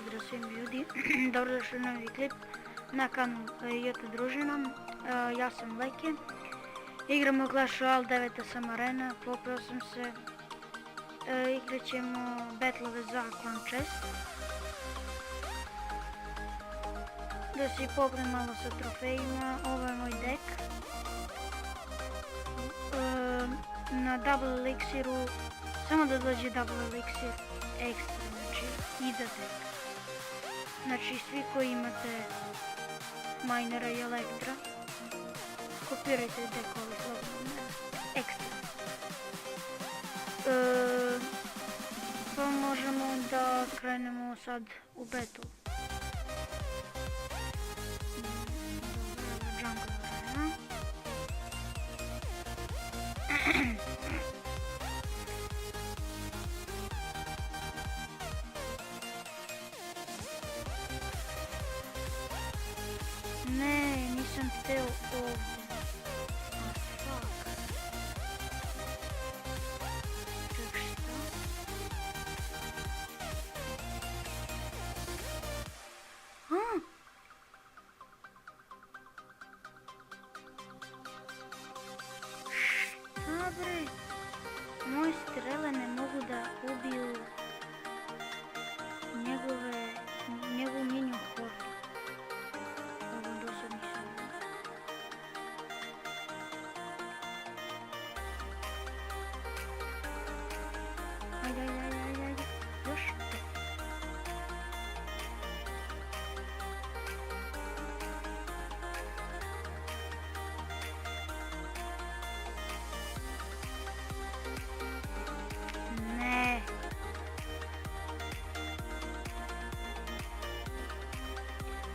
pozdrav svim ljudi, dobrodošli u novi klip na kanal Jota Družina. Ja sam Leke, igramo Clash Royale 9 arena, popeo sam se, igrat ćemo betlove za Clan Chest. Da si popnem malo sa trofejima, ovo je moj deck. Na double elixiru, samo da dođe double elixir ekstra, znači idete. Znači svi koji imate minera i elektra, kopirajte dekovi slobodno, ekstra. Pa možemo da krenemo sad u battle. Ne, nisam hteo ovdje. Ček, šta? Šta bre? Moje strele ne mogu da ubiju njegovu minju hordu. Ovo dosad nisam. Ajde. Još? Ne.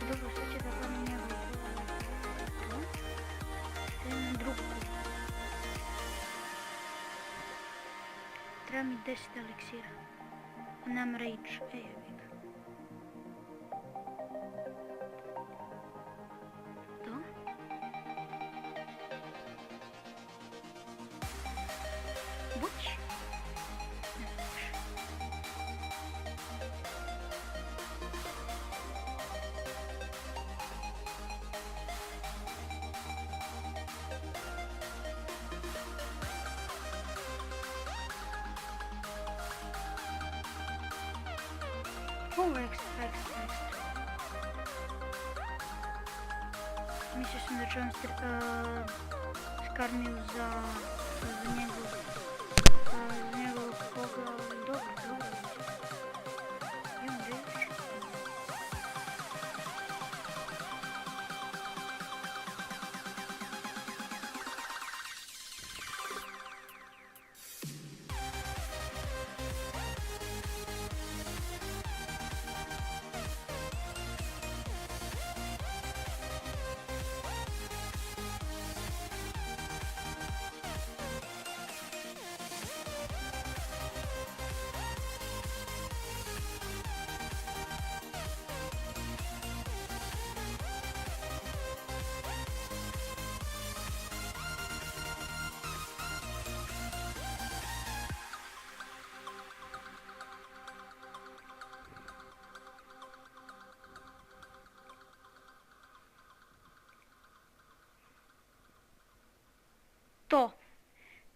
Dobro, sad će da panem njegovu. Idem na drugu. Treba mi 10 eliksira. Nam rage. Jebi ga. To? Buć? Ne znaš. Ovo je ekstra. Mislio sam da ću vam skarniju za njegovog koga, ali dobro. Imam reći.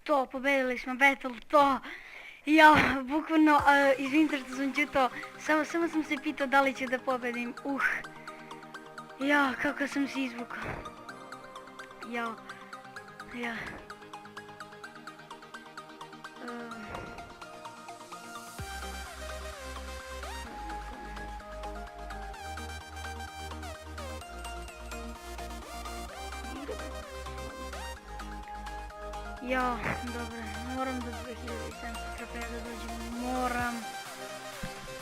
To, pobedili smo battle, to. Ja, bukvalno, izvinite što sam čutao, samo sam se pitao da li ću da pobedim, Ja, kako sam se izvukao. Ja. Ja, dobro, moram do 2700 trofeja da dođem, moram.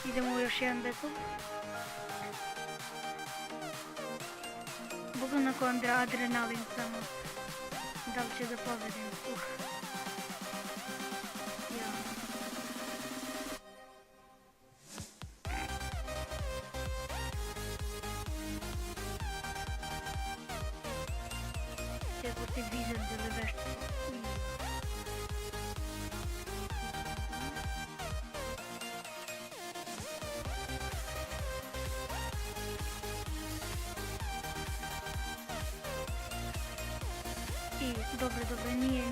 Idemo u još jedan battle. Bukvalno ko adrenalin samo. Da li ću da pobedim, Ja. Te protiv Wizard ili nešto. I, dobro, nije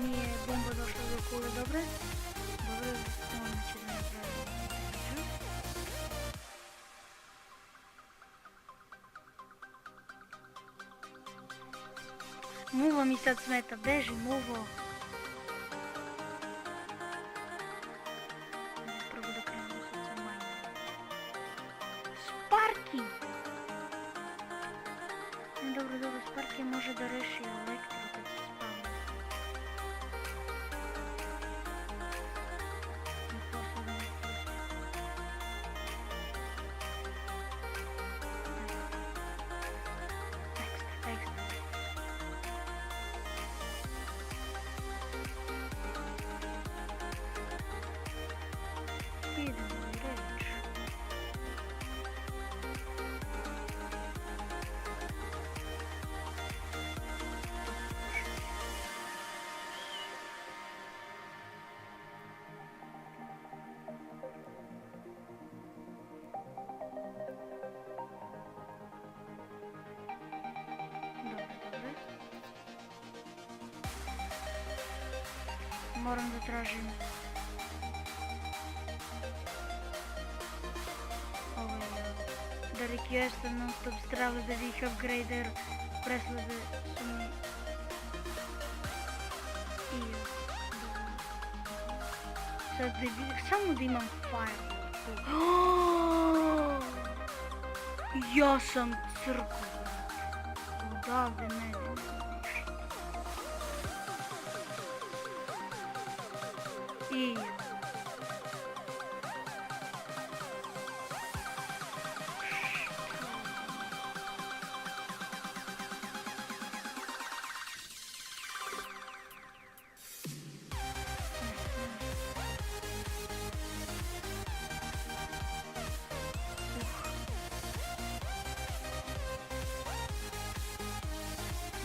bomba došla do kule, dobro. Dobro, ona će da napravi priču. Muvo mi sad smeta, beži Muvo. Prvo da krenemo sad sa manjim. Sparky! Dobro, Sparky može da reši elektro kad se spavlja. I posle da ne pusti. Ekstra. Idemo u reč. Dobro. Moram da tražim da requesta non stop strava da bih upgrader preslede su mi i sad da samo da imam firewall. Ja sam crko, odavde ne vidim ništa. I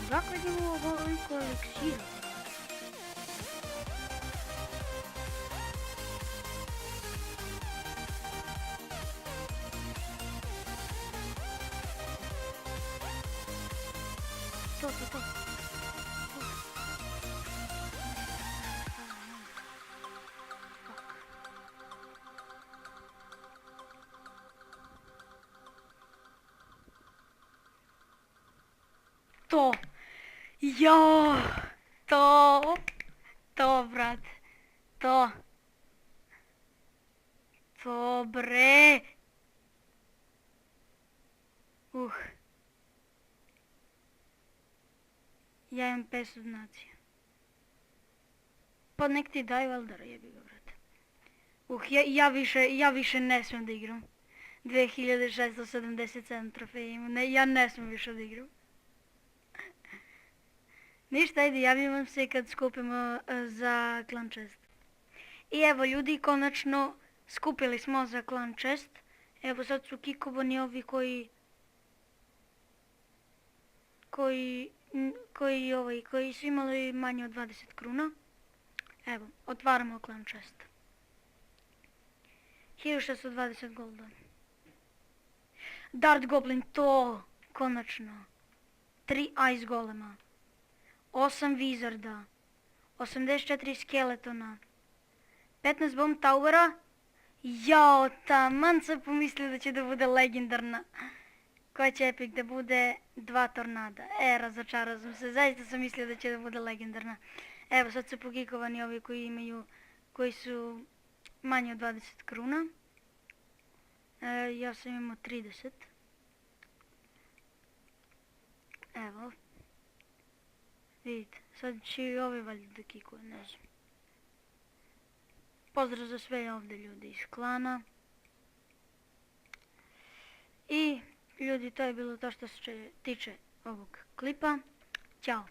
dakle idemo ovoliko eliksira. To. To. Jo, to, brat, to bre. Ja imam 5 od nacija. Pa nek ti daj Valdara, jebi ga, brate. Ja više ne smijem da igram. 2677 trofeja imam, ja ne smijem više da igram. Ništa, ajde, javim vam se kad skupimo za clan chest. I evo ljudi, konačno skupili smo za clan chest. Evo sad su kikovani ovi koji su imali manje od 20 kruna. Evo, otvaramo clan chest. 1620 golda. Dart Goblin, to, konačno. 3 Ice Golema. 8 Wizarda, 84 Skeletona, 15 Bomb Towera. Jao, taman sam pomislio da će da bude legendarna. Koja će epic da bude 2 Tornada. Razočarao sam se, zaista sam mislio da će da bude legendarna. Evo, sad su pogikovani ovi koji su manje od 20 kruna. Ja sam imao 30. Evo. Vidite, sad će i ovi valjda da kikuje, ne znam. Pozdrav za sve ovdje ljudi iz klana. I ljudi, to je bilo to što se tiče ovog klipa. Ćao.